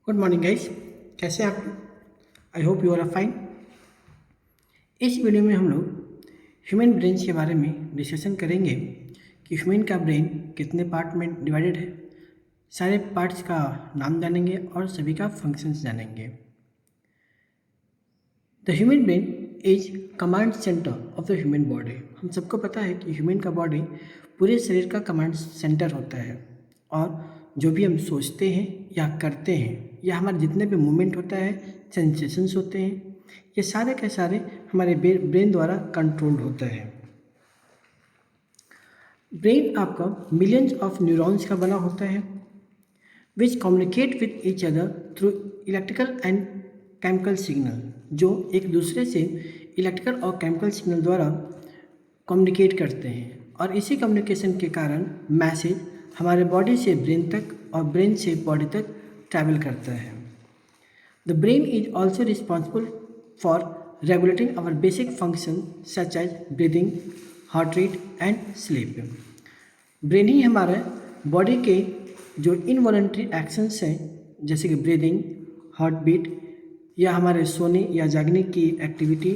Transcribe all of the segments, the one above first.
Good morning guys. कैसे हैं आप? I hope you are fine. इस वीडियो में हम लोग ह्यूमन ब्रेन के बारे में डिस्कशन करेंगे कि ह्यूमन का ब्रेन कितने पार्ट में डिवाइडेड है। सारे पार्ट्स का नाम जानेंगे और सभी का फंक्शंस जानेंगे। The human brain is command centre of the human body. हम सबको पता है कि ह्यूमन का बॉडी पूरे शरीर का कमांड सेंटर होता है और जो भी हम सोचते हैं या करते हैं या हमारे जितने भी मूवमेंट होता है, सेंसेशंस होते हैं, ये सारे के सारे हमारे ब्रेन द्वारा कंट्रोल्ड होता है। ब्रेन आपका मिलियंस ऑफ न्यूरॉन्स का बना होता है विच communicate with each other through electrical and chemical signal, जो एक दूसरे से इलेक्ट्रिकल और केमिकल सिग्नल द्वारा कम्युनिकेट करते हैं और इसी कम्युनिकेशन के कारण मैसेज हमारे बॉडी से ब्रेन तक और ब्रेन से बॉडी तक ट्रैवल करता है। The brain is also responsible for regulating our basic function such as breathing, heart rate and sleep. Brain ही हमारे बॉडी के जो इनवॉलंटरी एक्शंस हैं जैसे कि ब्रीदिंग, हार्ट बीट या हमारे सोने या जागने की एक्टिविटी,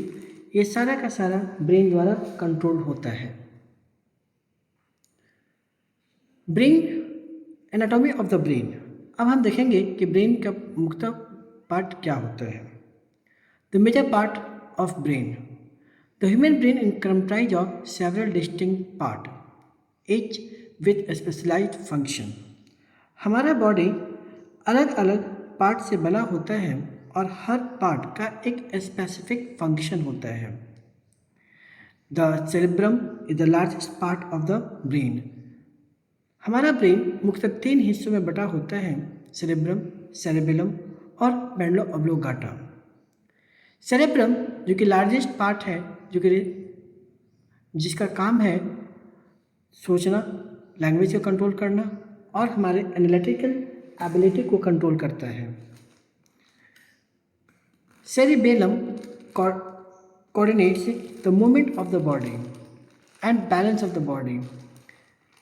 ये सारा का सारा ब्रेन द्वारा कंट्रोल होता है। Brain anatomy of the brain. अब हम देखेंगे कि ब्रेन का मुख्य पार्ट क्या होता है। The major part of brain. The human brain in comprise of several distinct part each with specialized function. हमारा बॉडी अलग अलग पार्ट से बना होता है और हर पार्ट का एक स्पेसिफिक फंक्शन होता है। The cerebrum is the largest part of the brain. हमारा ब्रेन मुख्यतः 3 हिस्सों में बटा होता है, सेरेब्रम, सेरेबेलम और मेडुला ऑब्लोंगाटा। सेरेब्रम जो कि लार्जेस्ट पार्ट है, जो कि जिसका काम है सोचना, लैंग्वेज को कंट्रोल करना और हमारे एनालिटिकल एबिलिटी को कंट्रोल करता है। Cerebellum coordinates the movement of the body and balance of the body.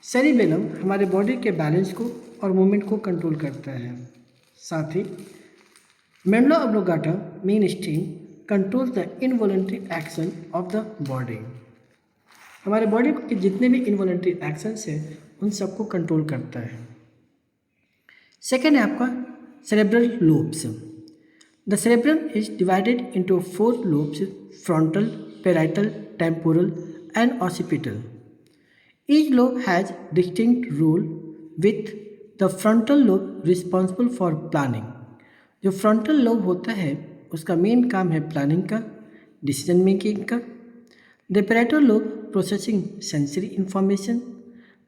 Cerebellum हमारे बॉडी के बैलेंस को और मूवमेंट को कंट्रोल करता है। साथ ही medulla oblongata main stream controls the involuntary action of the body. हमारे बॉडी के जितने भी इनवॉलंटरी एक्शंस हैं उन सबको कंट्रोल करता है। सेकेंड है आपका cerebral lobes. The cerebrum is divided into 4 lobes, frontal, parietal, temporal and occipital. Each lobe has distinct role with the frontal lobe responsible for planning. जो frontal lobe होता है उसका मेन काम है प्लानिंग का, डिसीजन मेकिंग का। The parietal lobe processing sensory information,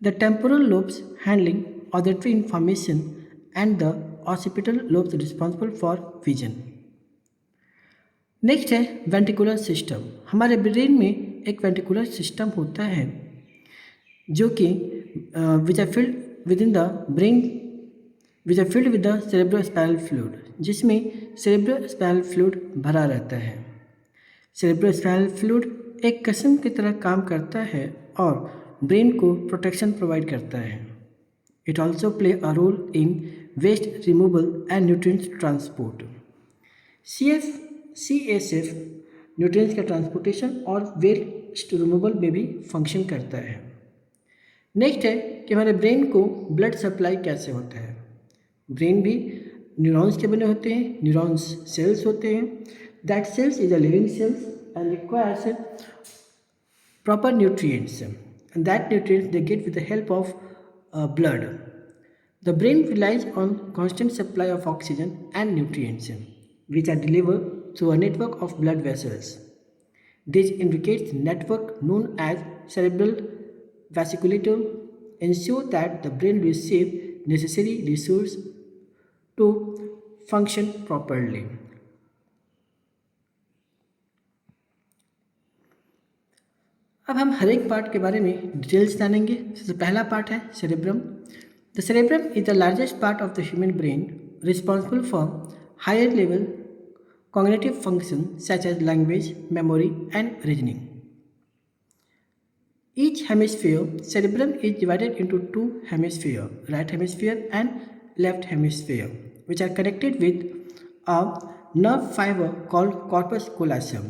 the temporal lobes handling auditory information and the occipital lobes responsible for vision. Next है ventricular system. हमारे ब्रेन में एक वेंट्रिकुलर सिस्टम होता है जो कि which are filled with in the brain, which are filled with the cerebrospinal fluid, जिसमें cerebrospinal fluid भरा रहता है। सेरेब्रोस्पाइनल फ्लूइड एक कसम की तरह काम करता है और ब्रेन को प्रोटेक्शन प्रोवाइड करता है। It also play a role in waste removal and nutrients transport. CSF nutrients का ट्रांसपोर्टेशन और वेस्ट रिमूवल में भी फंक्शन करता है। नेक्स्ट है कि हमारे ब्रेन को ब्लड सप्लाई कैसे होता है। ब्रेन भी न्यूरॉन्स के बने होते हैं, न्यूरॉन्स सेल्स होते हैं। That cells is a living cells and requires proper nutrients and that nutrients they get with the help of blood. The brain relies on constant supply of oxygen and nutrients which are delivered through a network of blood vessels. This indicates network known as cerebral vasculature ensure that the brain receive necessary resources to function properly. अब हम हर एक part के बारे में details जानेंगे। सबसे पहला part है cerebrum. The cerebrum is the largest part of the human brain responsible for higher level cognitive functions such as language, memory and reasoning. Each hemisphere cerebrum is divided into 2 hemispheres, right hemisphere and left hemisphere. which are connected with a nerve fiber called corpus callosum.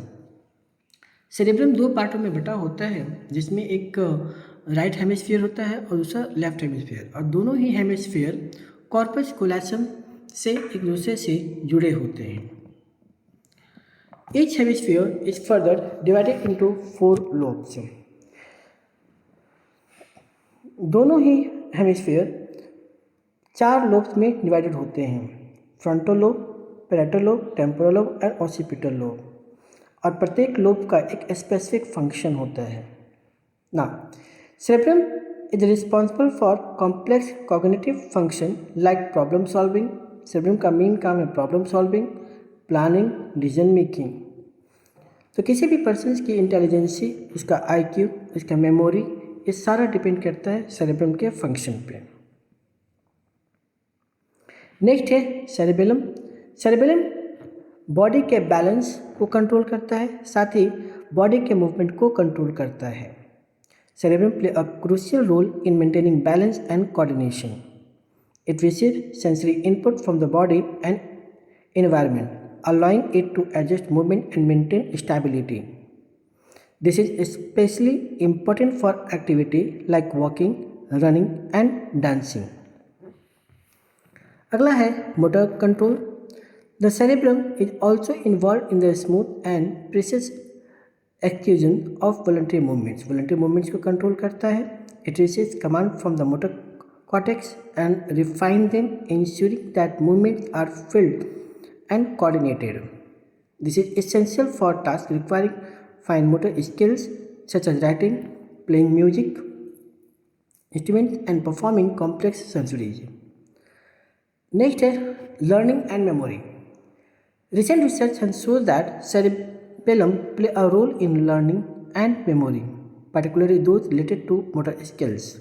Cerebrum दो पार्टों में बटा होता है, जिसमें एक right hemisphere होता है और दूसरा लेफ्ट हेमिस्फीयर, और दोनों ही हेमिस्फीयर कॉर्पस कोलासम से एक दूसरे से जुड़े होते हैं. Each hemisphere is further divided into 4 lobes. दोनों ही हेमिस्फीयर 4 लोब्स में डिवाइडेड होते हैं: frontal lobe, parietal lobe, temporal lobe and occipital lobe. और प्रत्येक लोब का एक स्पेसिफिक फंक्शन होता है. ना cerebrum is responsible for complex cognitive function like problem solving. Cerebrum का मेन काम है problem solving, planning, decision making. तो किसी भी पर्सन की इंटेलिजेंसी, उसका IQ, उसका मेमोरी, ये सारा डिपेंड करता है सेरेब्रम के फंक्शन पे. नेक्स्ट है सेरेबेलम. सेरेबेलम बॉडी के बैलेंस को कंट्रोल करता है, साथ ही बॉडी के मूवमेंट को कंट्रोल करता है. Cerebrum play a crucial role in maintaining balance and coordination. It receive sensory input from the body and environment, allowing it to adjust movement and maintain stability. This is especially important for activity like walking, running and dancing. अगला है motor control. The cerebrum is also involved in the smooth and precise execution of voluntary movements. Voluntary movements को control करता है. It receives command from the motor cortex and refines them, ensuring that movements are filled and coordinated. This is essential for tasks requiring fine motor skills such as writing, playing music instruments and performing complex surgeries. Next is learning and memory. Recent research has shown that cerebellum play a role in learning and memory, particularly those related to motor skills.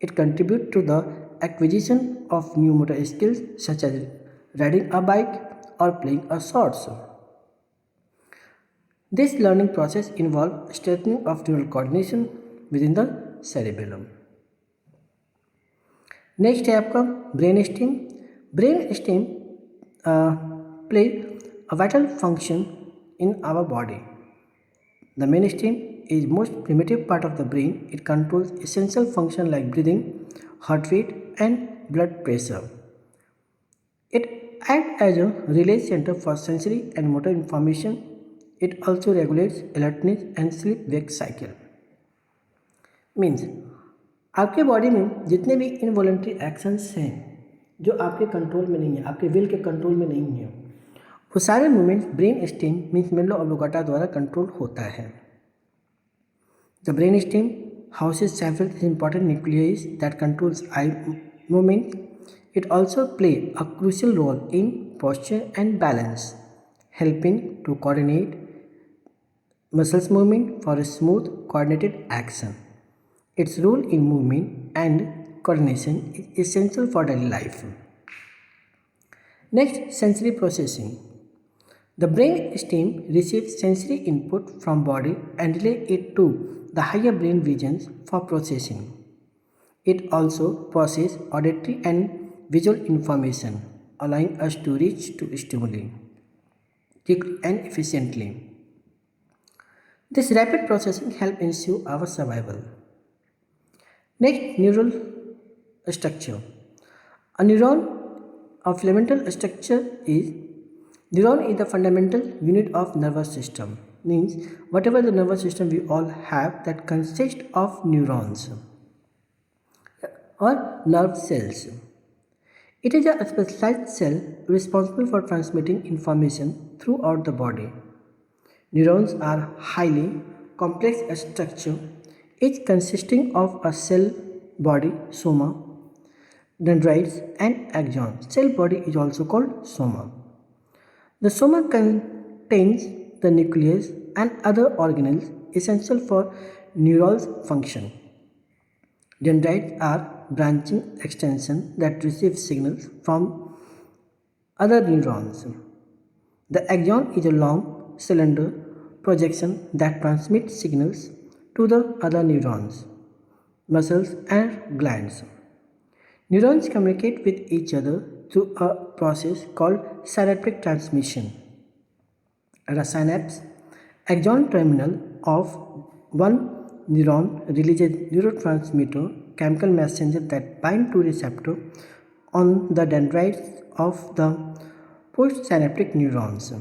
It contributes to the acquisition of new motor skills such as riding a bike or playing a sports. This learning process involves strengthening of neural coordination within the cerebellum. Next है आपका brain stem. Brain stem play a vital function in our body. The main stem is most primitive part of the brain. It controls essential functions like breathing, heart rate and blood pressure. It acts as a relay center for sensory and motor information. It also regulates alertness and sleep-wake cycle. Means आपके body में जितने भी involuntary actions हैं जो आपके control में नहीं है, आपके विल के कंट्रोल में नहीं है, वो सारे movements brain stem means medulla oblongata द्वारा कंट्रोल होता है. The brain stem houses several important nuclei that controls eye movement. It also plays a crucial role in posture and balance, helping to coordinate muscles movement for a smooth, coordinated action. Its role in movement and coordination is essential for daily life. Next, sensory processing. The brain stem receives sensory input from body and relay it to the higher brain regions for processing. It also processes auditory and visual information, allowing us to reach to stimuli quickly and efficiently. This rapid processing helps ensure our survival. Next, neural structure. A neuron of fundamental structure is neuron is the fundamental unit of nervous system. Means whatever the nervous system we all have that consists of neurons or nerve cells. It is a specialized cell responsible for transmitting information throughout the body. Neurons are highly complex structure, each consisting of a cell body, soma, dendrites and axon. Cell body is also called soma. The soma contains the nucleus and other organelles essential for neural function. Dendrites are branching extensions that receive signals from other neurons. The axon is a long cylinder projection that transmits signals to the other neurons, muscles and glands. Neurons communicate with each other through a process called synaptic transmission. At a synapse, axon terminal of one neuron releases neurotransmitter chemical messenger that bind to receptor on the dendrites of the postsynaptic neurons.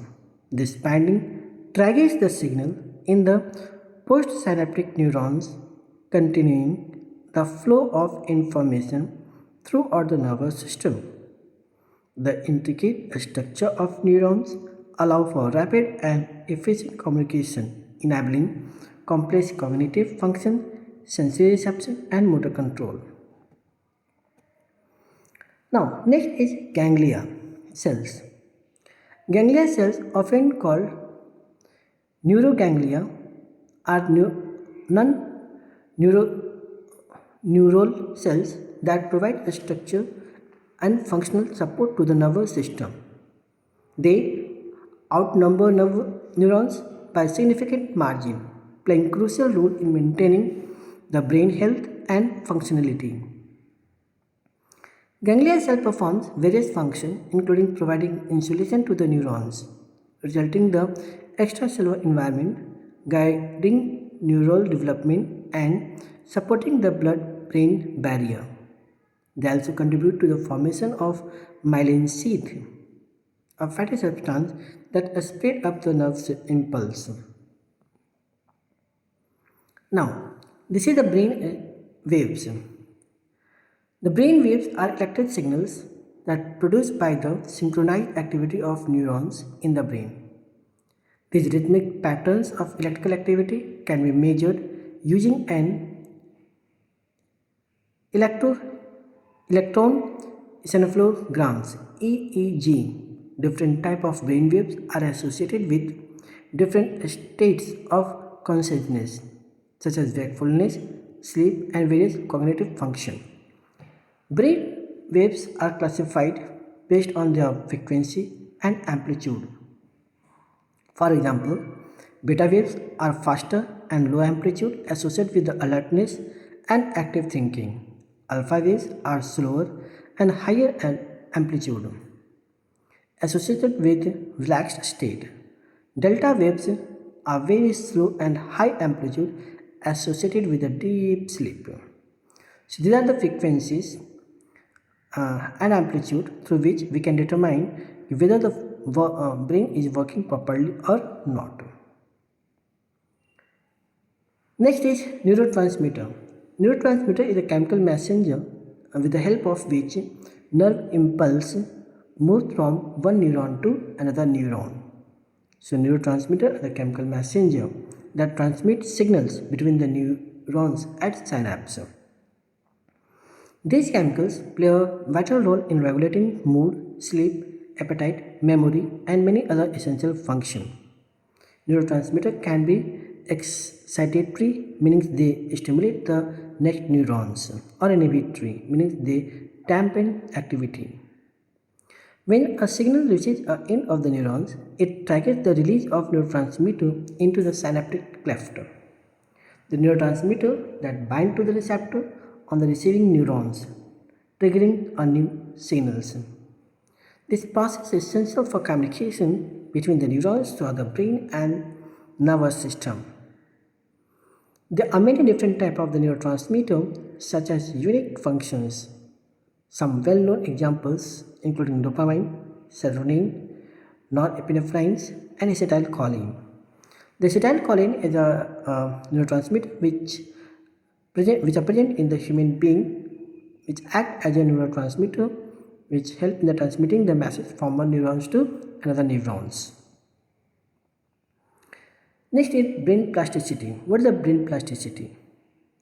This binding triggers the signal in the postsynaptic neurons, continuing the flow of information throughout the nervous system. The intricate structure of neurons allow for rapid and efficient communication, enabling complex cognitive function, sensory reception, and motor control. Now, next is ganglia cells. Ganglia cells, often called neuroganglia, are non-neural cells that provide a structure and functional support to the nervous system. They outnumber neurons by significant margin, playing crucial role in maintaining the brain health and functionality. Ganglia cell performs various functions including providing insulation to the neurons, resulting the extracellular environment, guiding neural development and supporting the blood-brain barrier. They also contribute to the formation of myelin sheath, a fatty substance that speeds up the nerve impulse. Now, this is the brain waves. The brain waves are electric signals that produced by the synchronized activity of neurons in the brain. These rhythmic patterns of electrical activity can be measured using an electron encephalograms (EEG). Different types of brain waves are associated with different states of consciousness, such as wakefulness, sleep, and various cognitive functions. Brain waves are classified based on their frequency and amplitude. For example, beta waves are faster and low amplitude associated with the alertness and active thinking. Alpha waves are slower and higher amplitude associated with relaxed state. Delta waves are very slow and high amplitude associated with a deep sleep. So these are the frequencies and amplitude through which we can determine whether the brain is working properly or not. Next is neurotransmitter. Neurotransmitter is a chemical messenger with the help of which nerve impulse moves from one neuron to another neuron. So neurotransmitter is a chemical messenger that transmits signals between the neurons at synapse. These chemicals play a vital role in regulating mood, sleep, appetite, memory, and many other essential functions. Neurotransmitter can be excitatory, meaning they stimulate the next neurons, or inhibitory, meaning they dampen activity. When a signal reaches the end of the neurons, it triggers the release of neurotransmitter into the synaptic cleft. The neurotransmitter that bind to the receptor on the receiving neurons, triggering a new signals. This process is essential for communication between the neurons to the brain and nervous system. There are many different types of the neurotransmitter, such as unique functions. Some well-known examples including dopamine, serotonin, norepinephrine, and acetylcholine. The acetylcholine is a neurotransmitter which are present in the human being, which act as a neurotransmitter which help in the transmitting the message from one neurons to another neurons. Next is brain plasticity. What is the brain plasticity?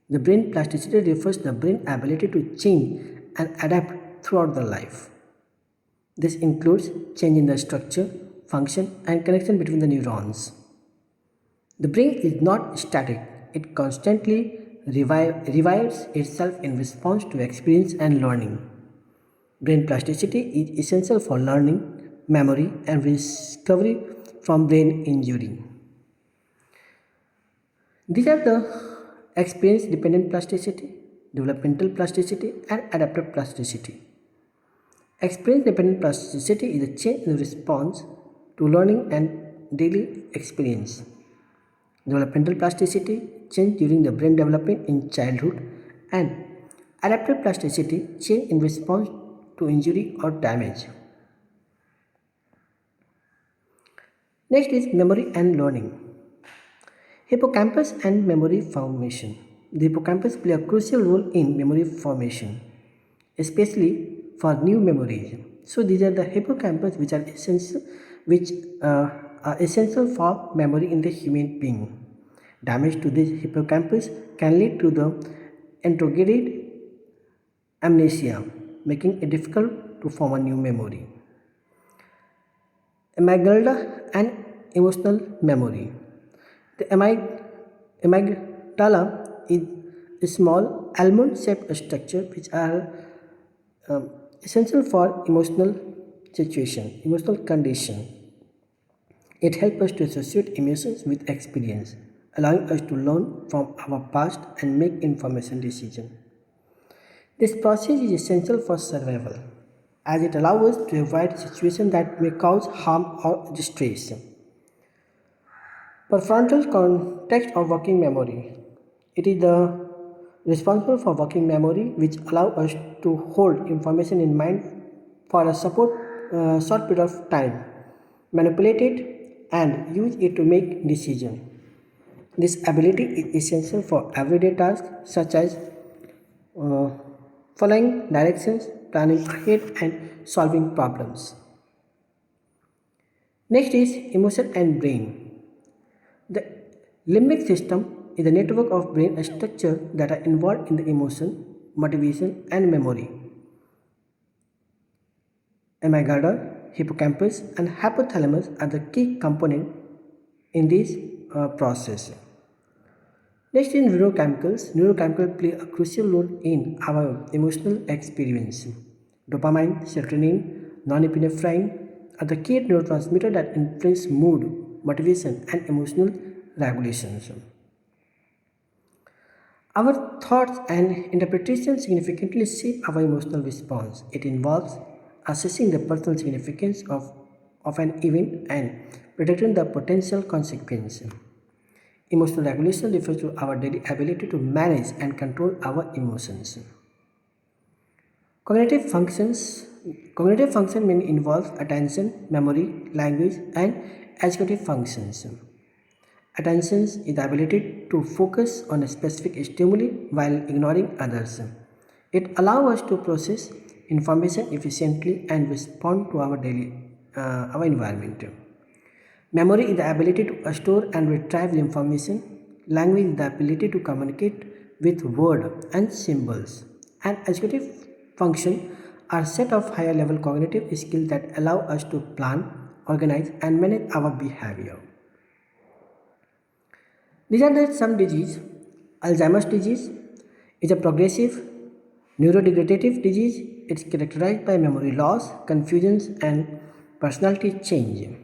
The brain plasticity refers to the brain ability to change and adapt throughout the life. This includes change in the structure, function, and connection between the neurons. The brain is not static, it constantly rewires itself in response to experience and learning. Brain plasticity is essential for learning, memory, and recovery from brain injury. These are the experience-dependent plasticity, developmental plasticity, and adaptive plasticity. Experience-dependent plasticity is a change in response to learning and daily experience. Developmental plasticity, change during the brain development in childhood, and adaptive plasticity, change in response to injury or damage. Next is memory and learning. Hippocampus and memory formation. The hippocampus play a crucial role in memory formation, especially for new memories. So these are the hippocampus which are essential for memory in the human being. Damage to this hippocampus can lead to the intrograde amnesia, making it difficult to form a new memory. Amygdala and emotional memory. The amygdala is a small almond-shaped structure which are essential for emotional condition. It helps us to associate emotions with experience, allowing us to learn from our past and make information decisions. This process is essential for survival, as it allows us to avoid situations that may cause harm or distress. Prefrontal cortex of working memory. It is the responsible for working memory, which allows us to hold information in mind for a short period of time, manipulate it, and use it to make decisions. This ability is essential for everyday tasks such as uh, following directions, planning ahead, and solving problems. Next is emotion and brain. The limbic system is a network of brain structures that are involved in the emotion, motivation, and memory. Amygdala, hippocampus, and hypothalamus are the key components in this process. Next is neurochemicals. Neurochemicals play a crucial role in our emotional experience. Dopamine, serotonin, norepinephrine are the key neurotransmitters that influence mood, motivation, and emotional regulations. Our thoughts and interpretations significantly shape our emotional response. It involves assessing the personal significance of an event and predicting the potential consequence. Emotional regulation refers to our daily ability to manage and control our emotions. Cognitive functions. Cognitive function may involve attention, memory, language, and executive functions. Attention is the ability to focus on a specific stimuli while ignoring others. It allows us to process information efficiently and respond to our environment. Memory is the ability to store and retrieve information. Language is the ability to communicate with words and symbols. And executive function are set of higher level cognitive skills that allow us to plan, organize, and manage our behavior. These are some disease. Alzheimer's disease is a progressive neurodegenerative disease. It's characterized by memory loss, confusions, and personality change.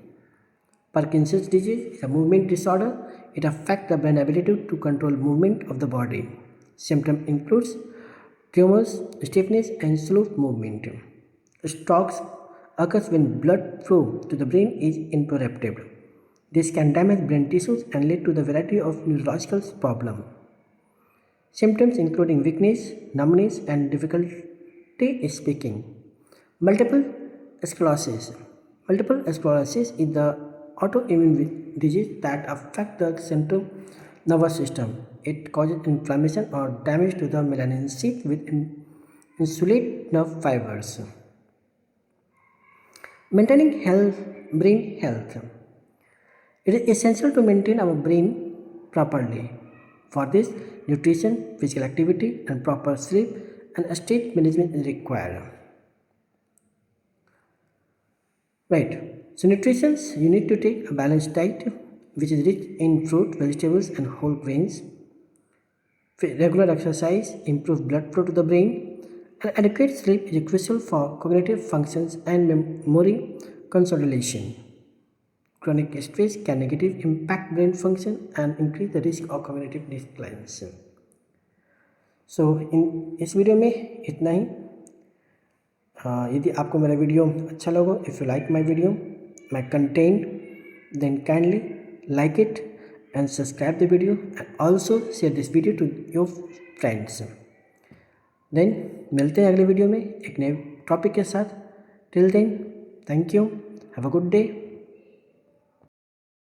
Parkinson's disease is a movement disorder. It affects the brain ability to control movement of the body. Symptoms include tremors, stiffness, and slow movement. Strokes occurs when blood flow to the brain is interrupted. This can damage brain tissues and lead to the variety of neurological problems. Symptoms including weakness, numbness, and difficulty speaking. Multiple sclerosis. Multiple sclerosis is the autoimmune disease that affects the central nervous system. It causes inflammation or damage to the melanin sheath with insulate nerve fibers. Maintaining brain health. It is essential to maintain our brain properly. For this, nutrition, physical activity, and proper sleep and state management is required. Right. So nutrition, you need to take a balanced diet which is rich in fruit, vegetables, and whole grains. Regular exercise improves blood flow to the brain, and adequate sleep is crucial for cognitive functions and memory consolidation. Chronic stress can negatively impact brain function and increase the risk of cognitive decline. So in इस video में इतना ही. यदि आपको मेरा video अच्छा लगा, if you like my video, my content, then kindly like it and subscribe the video and also share this video to your friends. then मिलते हैं अगले वीडियो में एक नए टॉपिक के साथ. till then, thank you, have a good day.